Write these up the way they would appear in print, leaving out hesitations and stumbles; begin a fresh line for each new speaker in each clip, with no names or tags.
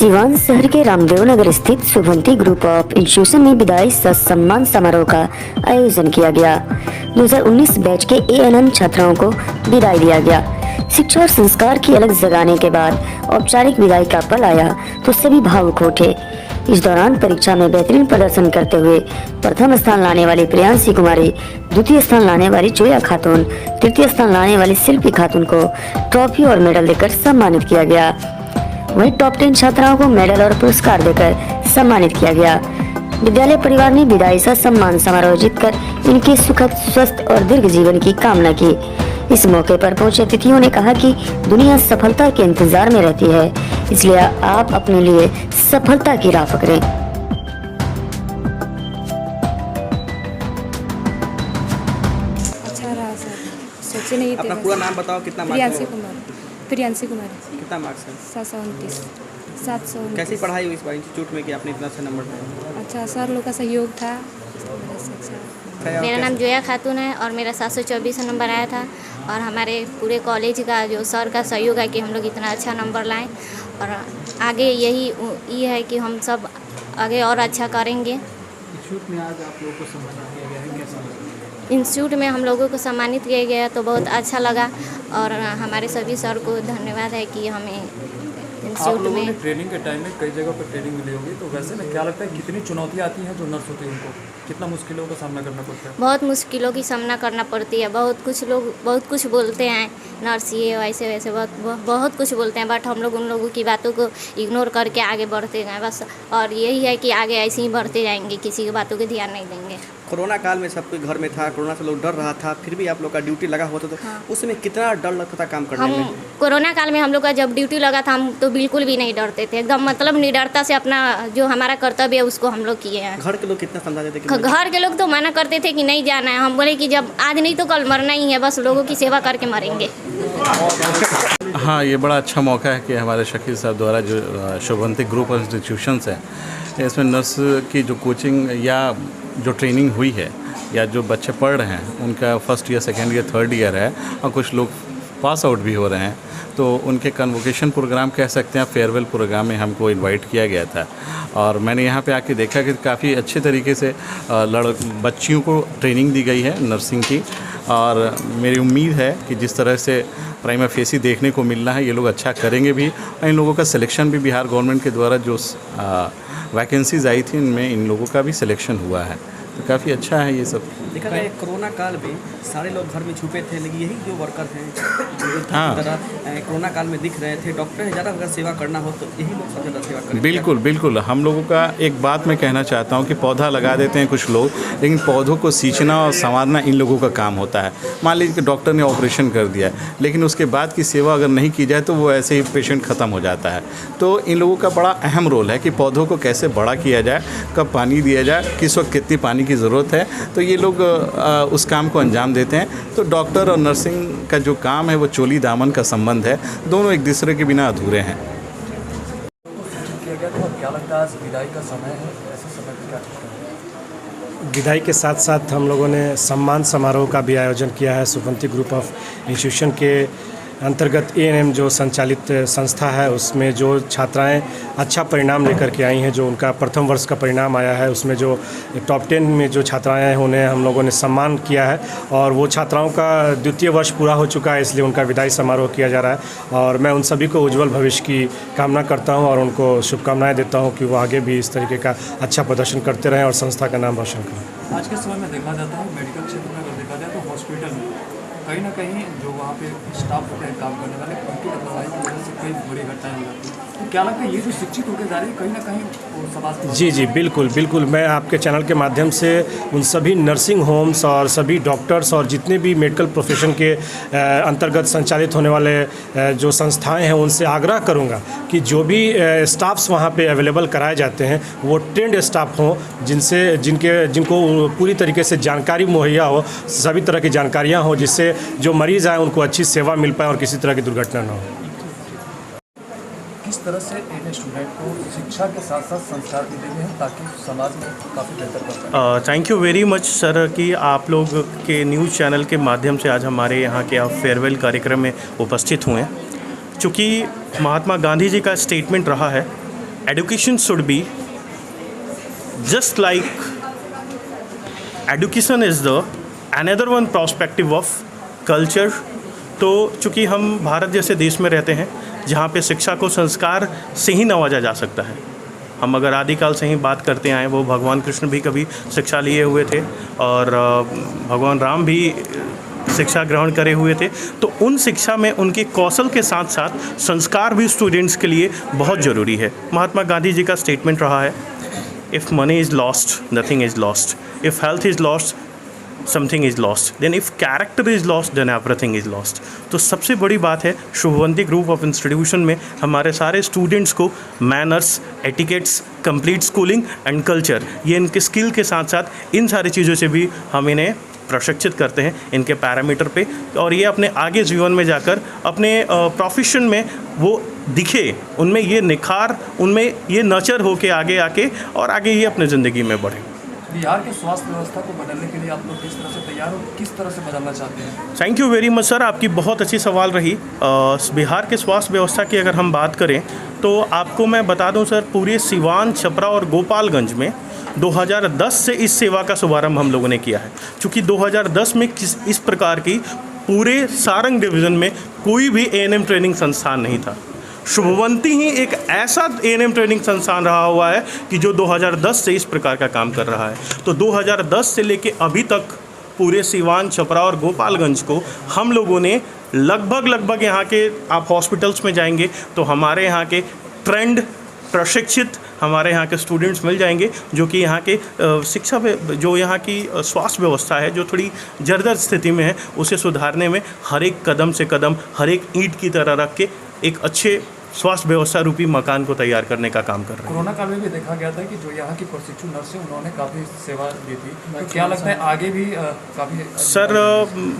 सिवान शहर के रामदेव नगर स्थित शुभंती ग्रुप ऑफ इंस्टीट्यूशन में विदाई सह सम्मान समारोह का आयोजन किया गया। 2019 बैच के एएनएम छात्राओं को विदाई दिया गया। शिक्षा और संस्कार की अलग जगाने के बाद औपचारिक विदाई का पल आया तो सभी भावुक उठे। इस दौरान परीक्षा में बेहतरीन प्रदर्शन करते हुए प्रथम स्थान लाने वाली प्रियांशी कुमारी, द्वितीय स्थान लाने वाली जोया खातून, तृतीय स्थान लाने वाली शिल्पी खातून को ट्रॉफी और मेडल देकर सम्मानित किया गया। वहीं टॉप 10 छात्राओं को मेडल और पुरस्कार देकर सम्मानित किया गया। विद्यालय परिवार ने विदाई सा सम्मान समारोह आयोजित कर इनके सुखद, स्वस्थ और दीर्घ जीवन की कामना की। इस मौके पर पहुंचे अतिथियों ने कहा कि दुनिया सफलता के इंतजार में रहती है, इसलिए आप अपने लिए सफलता की राह पकड़ें।
अच्छा रहा सर, सोचे नहीं थे।
अपना पूरा नाम बताओ, कितना मार्क्स?
प्रियांशी कुमारी।
कितना मार्क्स है?
729।
कैसी पढ़ाई हुई इस बार इंस्टीट्यूट में कि आपने इतना अच्छा नंबर पाया?
अच्छा, सर लोग का सहयोग था।
मेरा नाम जोया खातून है और मेरा 724 नंबर आया था। और हमारे पूरे कॉलेज का जो सर का सहयोग है कि हम लोग इतना अच्छा नंबर लाएं और आगे यही है कि हम सब आगे और अच्छा करेंगे।
इंस्टीट्यूट में आज आप लोगों को सम्मानित किया गया है, कैसा लगा?
इंस्टीट्यूट में हम लोगों को सम्मानित किया गया तो बहुत अच्छा लगा और हमारे सभी सर को धन्यवाद है कि हमें
आप
इंस्टीट्यूट
लोगों ने
में
ट्रेनिंग के टाइम में कई जगह पर ट्रेनिंग मिली होगी, तो वैसे में क्या लगता है कितनी चुनौतियाँ आती हैं जो नर्स होते हैं उनको, कितना मुश्किलों का सामना करना पड़ता है?
बहुत मुश्किलों की सामना करना पड़ती है। बहुत कुछ लोग बहुत कुछ बोलते हैं, नर्स ये वैसे वैसे बहुत कुछ बोलते हैं, बट हम लोग उन लोगों की बातों को इग्नोर करके आगे बढ़ते गए बस। और यही है कि आगे ऐसे ही बढ़ते जाएंगे, किसी की बातों को ध्यान नहीं देंगे।
कोरोना काल में सब कोई घर में था, कोरोना से लोग डर रहा था, फिर भी आप लोग का ड्यूटी लगा हुआ था, तो
हाँ।
उसमें कितना डर लगता था काम करने में?
कोरोना काल में हम लोग का जब ड्यूटी लगा था हम तो बिल्कुल भी नहीं डरते थे, एकदम मतलब निडरता से अपना जो हमारा कर्तव्य है उसको हम लोग किए हैं।
घर के लोग कितना समझाते थे कि
घर के लोग तो मना करते थे कि नहीं जाना है। हम बोले कि जब आज नहीं तो कल मरना ही है, बस लोगों की सेवा करके मरेंगे।
हाँ, ये बड़ा अच्छा मौका है कि हमारे शकील साहब द्वारा जो शुभंती ग्रुप ऑफ इंस्टीट्यूशंस है, इसमें नर्स की जो कोचिंग या जो ट्रेनिंग हुई है या जो बच्चे पढ़ रहे हैं उनका first year, second year, third year है और कुछ लोग पास आउट भी हो रहे हैं, तो उनके कन्वोकेशन प्रोग्राम कह सकते हैं, फेयरवेल प्रोग्राम में हमको इनवाइट किया गया था। और मैंने यहाँ पे आके देखा कि काफ़ी अच्छे तरीके से बच्चियों को ट्रेनिंग दी गई है नर्सिंग की। और मेरी उम्मीद है कि जिस तरह से प्राइमा फेसी देखने को मिल रहा है, ये लोग अच्छा करेंगे भी। और इन लोगों का सिलेक्शन भी बिहार गवर्नमेंट के द्वारा जो वैकेंसीज़ आई थी उनमें इन लोगों का भी सिलेक्शन हुआ है, तो काफ़ी अच्छा है ये सब।
देखा गया कोरोना काल में सारे लोग घर में छुपे थे, लेकिन यही जो वर्कर हैं
हाँ।
कोरोना काल में दिख रहे थे। डॉक्टर है, ज़्यादा अगर सेवा करना हो तो यही लोग सबसे ज़्यादा सेवा करें।
बिल्कुल बिल्कुल, हम लोगों का एक बात मैं कहना चाहता हूँ कि पौधा लगा देते हैं कुछ लोग, लेकिन पौधों को सींचना और संवारना इन लोगों का काम होता है। मान लीजिए कि डॉक्टर ने ऑपरेशन कर दिया है, लेकिन उसके बाद की सेवा अगर नहीं की जाए तो वो ऐसे ही पेशेंट ख़त्म हो जाता है। तो इन लोगों का बड़ा अहम रोल है कि पौधों को कैसे बड़ा किया जाए, कब पानी दिया जाए, किस वक्त कितनी पानी की ज़रूरत है, तो ये लोग उस काम को अंजाम देते हैं। तो डॉक्टर और नर्सिंग का जो काम है वो चोली दामन का संबंध है, दोनों एक दूसरे के बिना अधूरे हैं।
किया गया था, क्या लगता है आज विदाई का समय है, ऐसे समय पर क्या करते हैं?
विदाई के साथ साथ हम लोगों ने सम्मान समारोह का भी आयोजन किया है। शुभंती ग्रुप ऑफ इंस्टीट्यूशन के अंतर्गत एएनएम जो संचालित संस्था है, उसमें जो छात्राएं अच्छा परिणाम लेकर के आई हैं, जो उनका प्रथम वर्ष का परिणाम आया है, उसमें जो टॉप 10 में जो छात्राएं हैं उन्हें हम लोगों ने सम्मान किया है। और वो छात्राओं का द्वितीय वर्ष पूरा हो चुका है, इसलिए उनका विदाई समारोह किया जा रहा है। और मैं उन सभी को उज्जवल भविष्य की कामना करता हूँ और उनको शुभकामनाएँ देता हूँ कि वो आगे भी इस तरीके का अच्छा प्रदर्शन करते रहें और संस्था का नाम रोशन करें।
आज के समय में देखा जाता है मेडिकल क्षेत्र में अगर देखा जाए तो हॉस्पिटल में कहीं ना कहीं जो वहाँ पे स्टाफ होते हैं काम करने वाले, उनकी लापरवाही की वजह से कई बुरी घटनाएं हो जाती हैं। तो क्या लगता है ये जो शिक्षित होकर जा रही है कहीं ना कहीं वो समाज?
जी बिल्कुल बिल्कुल, मैं आपके चैनल के माध्यम से उन सभी नर्सिंग होम्स और सभी डॉक्टर्स और जितने भी मेडिकल प्रोफेशन के अंतर्गत संचालित होने वाले जो संस्थाएं हैं उनसे आग्रह करूंगा कि जो भी स्टाफ्स वहां पे अवेलेबल कराए जाते हैं वो ट्रेंड स्टाफ हों, जिनको पूरी तरीके से जानकारी मुहैया हो, सभी तरह की जानकारियाँ हों, जिससे जो मरीज़ आए उनको अच्छी सेवा मिल पाए और किसी तरह की दुर्घटना ना हो।
किस तरह से एक स्टूडेंट को शिक्षा के साथ साथ संस्कार भी देते हैं ताकि समाज में काफ़ी बेहतर कर पाए?
Thank you very much sir कि आप लोग के न्यूज़ चैनल के माध्यम से आज हमारे यहाँ के आप फेयरवेल कार्यक्रम में उपस्थित हुए हैं। चूँकि महात्मा गांधी जी का स्टेटमेंट रहा है education should be just like education is the another one perspective of culture। तो चूँकि हम भारत जैसे देश में रहते हैं जहाँ पे शिक्षा को संस्कार से ही नवाजा जा सकता है। हम अगर आदिकाल से ही बात करते आए, वो भगवान कृष्ण भी कभी शिक्षा लिए हुए थे और भगवान राम भी शिक्षा ग्रहण करे हुए थे। तो उन शिक्षा में उनके कौशल के साथ साथ संस्कार भी स्टूडेंट्स के लिए बहुत ज़रूरी है। महात्मा गांधी जी का स्टेटमेंट रहा है, if money is lost nothing is lost, if health is lost something is lost, then if character is lost then everything is lost. तो सबसे बड़ी बात है शुभवंती ग्रुप ऑफ इंस्टीट्यूशन में हमारे सारे स्टूडेंट्स को manners, etiquettes, complete schooling and culture, ये इनके स्किल के साथ साथ इन सारी चीज़ों से भी हम इन्हें प्रशिक्षित करते हैं इनके पैरामीटर पे, और ये अपने आगे जीवन में जाकर अपने प्रोफेशन में वो दिखे, उनमें ये निखार, उनमें ये नर्चर होके आगे आके और आगे ये अपने ज़िंदगी में बढ़े।
बिहार के स्वास्थ्य व्यवस्था को बदलने के लिए आप लोग किस तरह से तैयार हो, किस तरह से बदलना चाहते हैं?
Thank you very much sir, आपकी बहुत अच्छी सवाल रही। बिहार के स्वास्थ्य व्यवस्था की अगर हम बात करें तो आपको मैं बता दूं सर, पूरे सिवान, छपरा और गोपालगंज में 2010 से इस सेवा का शुभारंभ हम लोगों ने किया है। चूँकि 2010 में इस प्रकार की पूरे सारंग डिवीज़न में कोई भी एएनएम ट्रेनिंग संस्थान नहीं था। शुभवंती ही एक ऐसा एएनएम ट्रेनिंग संस्थान रहा हुआ है कि जो 2010 से इस प्रकार का काम कर रहा है। तो 2010 से लेके अभी तक पूरे सिवान, छपरा और गोपालगंज को हम लोगों ने लगभग यहाँ के, आप हॉस्पिटल्स में जाएंगे तो हमारे यहाँ के ट्रेंड प्रशिक्षित हमारे यहाँ के स्टूडेंट्स मिल जाएंगे, जो कि यहाँ के शिक्षा में, जो यहाँ की स्वास्थ्य व्यवस्था है जो थोड़ी जर्जर स्थिति में है, उसे सुधारने में हर एक कदम से कदम, हर एक ईंट की तरह रख के एक अच्छे स्वास्थ्य व्यवस्था रूपी मकान को तैयार करने का काम कर रहे हैं।
कोरोना काल में भी देखा गया था कि जो यहाँ की प्रशिक्षु नर्स है उन्होंने काफ़ी सेवा दी थी, तो क्या लगता है आगे भी काफ़ी?
सर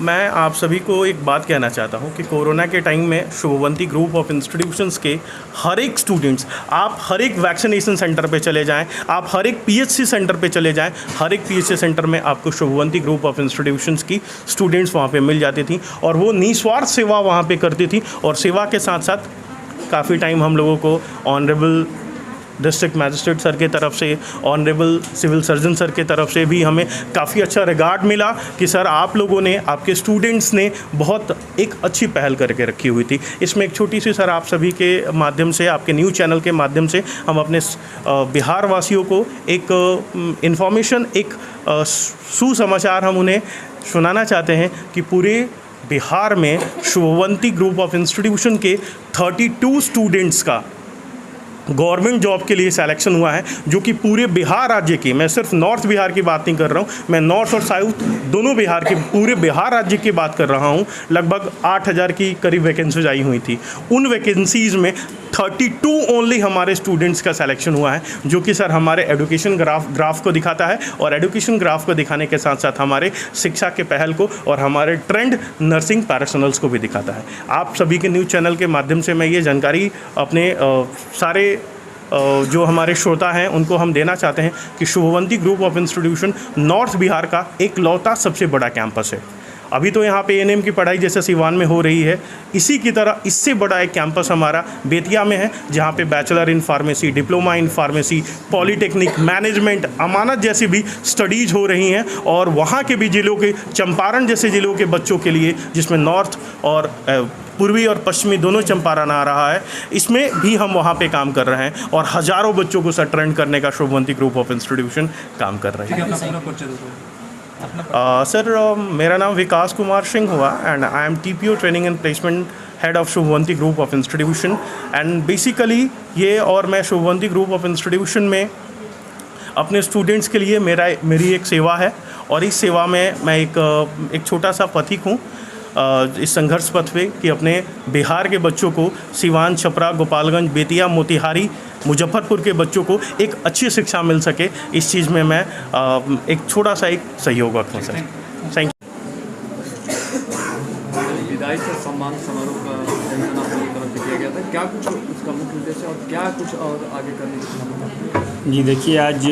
मैं आप सभी को एक बात कहना चाहता हूँ कि कोरोना के टाइम में शुभवंती ग्रुप ऑफ इंस्टीट्यूशंस के हर एक स्टूडेंट्स, आप हर एक वैक्सीनेशन सेंटर पे चले जाएं, आप हर एक पीएचसी सेंटर पे चले जाएं, हर एक पीएचसी सेंटर में आपको शुभवंती ग्रुप ऑफ इंस्टीट्यूशंस की स्टूडेंट्स वहाँ पे मिल जाती थी और वो निस्वार्थ सेवा वहाँ पे करती थी। और सेवा के साथ साथ काफ़ी टाइम हम लोगों को ऑनरेबल डिस्ट्रिक्ट मैजिस्ट्रेट सर के तरफ से, ऑनरेबल सिविल सर्जन सर के तरफ से भी हमें काफ़ी अच्छा रिगार्ड मिला कि सर आप लोगों ने, आपके स्टूडेंट्स ने बहुत एक अच्छी पहल करके रखी हुई थी। इसमें एक छोटी सी सर आप सभी के माध्यम से, आपके न्यूज़ चैनल के माध्यम से हम अपने बिहार वासियों को एक इन्फॉर्मेशन, एक सुसमाचार हम उन्हें सुनाना चाहते हैं कि पूरे बिहार में शुभवंती ग्रुप ऑफ इंस्टीट्यूशन के 32 स्टूडेंट्स का गवर्नमेंट जॉब के लिए सिलेक्शन हुआ है, जो कि पूरे बिहार राज्य की, मैं सिर्फ नॉर्थ बिहार की बात नहीं कर रहा हूँ, मैं नॉर्थ और साउथ दोनों बिहार के, पूरे बिहार राज्य की बात कर रहा हूँ। लगभग 8000 की करीब वैकेंसीज आई हुई थी। उन वैकेंसीज़ में 32 ओनली हमारे स्टूडेंट्स का सिलेक्शन हुआ है, जो कि सर हमारे एजुकेशन ग्राफ को दिखाता है और एजुकेशन ग्राफ को दिखाने के साथ साथ हमारे शिक्षा के पहल को और हमारे ट्रेंड नर्सिंग पैरासोनल्स को भी दिखाता है। आप सभी के न्यूज़ चैनल के माध्यम से मैं ये जानकारी अपने सारे जो हमारे श्रोता हैं उनको हम देना चाहते हैं कि Shubhwanti group of institution north Bihar का एक लौता सबसे बड़ा कैंपस है। अभी तो यहाँ पे एएनएम की पढ़ाई जैसे सिवान में हो रही है, इसी की तरह इससे बड़ा एक कैंपस हमारा बेतिया में है, जहाँ पे bachelor in pharmacy, diploma in pharmacy, polytechnic, management, अमानत जैसी भी स्टडीज़ हो रही हैं। और वहाँ के भी ज़िलों के, चंपारण जैसे ज़िलों के बच्चों के लिए, जिसमें नॉर्थ और पूर्वी और पश्चिमी दोनों चंपारण आ रहा है, इसमें भी हम वहाँ पे काम कर रहे हैं और हज़ारों बच्चों को सर ट्रेंड करने का शुभवंती ग्रुप ऑफ इंस्टीट्यूशन काम कर रहे हैं। सर मेरा नाम विकास कुमार सिंह हुआ and I am TPO training and placement head of Shubhwanti group of institution. And basically ये, और मैं शुभवंती ग्रुप ऑफ इंस्टीट्यूशन में अपने स्टूडेंट्स के लिए मेरी एक सेवा है, और इस सेवा में मैं एक छोटा सा पथिक हूँ इस संघर्ष पथ पे कि अपने बिहार के बच्चों को, सिवान, छपरा, गोपालगंज, बेतिया, मोतिहारी, मुजफ्फरपुर के बच्चों को एक अच्छी शिक्षा मिल सके, इस चीज़ में मैं एक छोटा सा एक सहयोगक हूँ सर। Thank you.
विदाई से सम्मान समारोह का आयोजन आप लोगों की तरफ से किया गया था, क्या कुछ उसका मुख्य उद्देश्य और क्या कुछ और आगे करने की?
जी देखिए, आज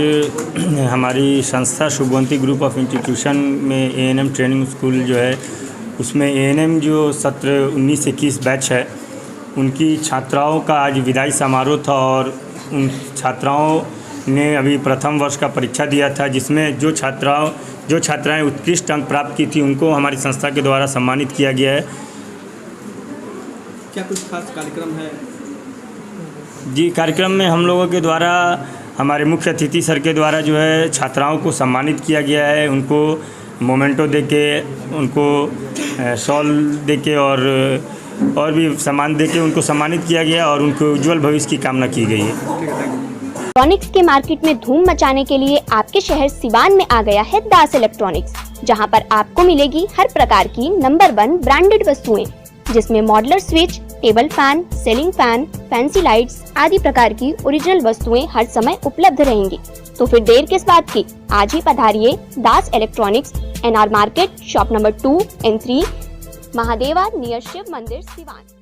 हमारी संस्था शुभवंती ग्रुप ऑफ इंस्टीट्यूशन में एएनएम ट्रेनिंग स्कूल जो है, उसमें एएनएम जो सत्र 19-21 बैच है, उनकी छात्राओं का आज विदाई समारोह था। और उन छात्राओं ने अभी प्रथम वर्ष का परीक्षा दिया था, जिसमें जो छात्राएं उत्कृष्ट अंक प्राप्त की थी उनको हमारी संस्था के द्वारा सम्मानित किया गया है।
क्या कुछ खास कार्यक्रम है?
जी, कार्यक्रम में हम लोगों के द्वारा हमारे मुख्य अतिथि सर के द्वारा जो है छात्राओं को सम्मानित किया गया है। उनको मोमेंटो देके, उनको शॉल देके और भी सम्मान देके उनको सम्मानित किया गया और उनको उज्जवल भविष्य की कामना की गई है।
इलेक्ट्रॉनिक्स के मार्केट में धूम मचाने के लिए आपके शहर सिवान में आ गया है दास इलेक्ट्रॉनिक्स, जहां पर आपको मिलेगी हर प्रकार की नंबर 1 ब्रांडेड वस्तुएं, जिसमें modular switch, table fan, ceiling fan, fancy lights आदि प्रकार की ओरिजिनल वस्तुएं हर समय उपलब्ध रहेंगी। तो फिर देर किस बात की, आज ही पधारिए Das electronics, NR market, shop number 2 and 3, Mahadeva near Shiv मंदिर, सिवान।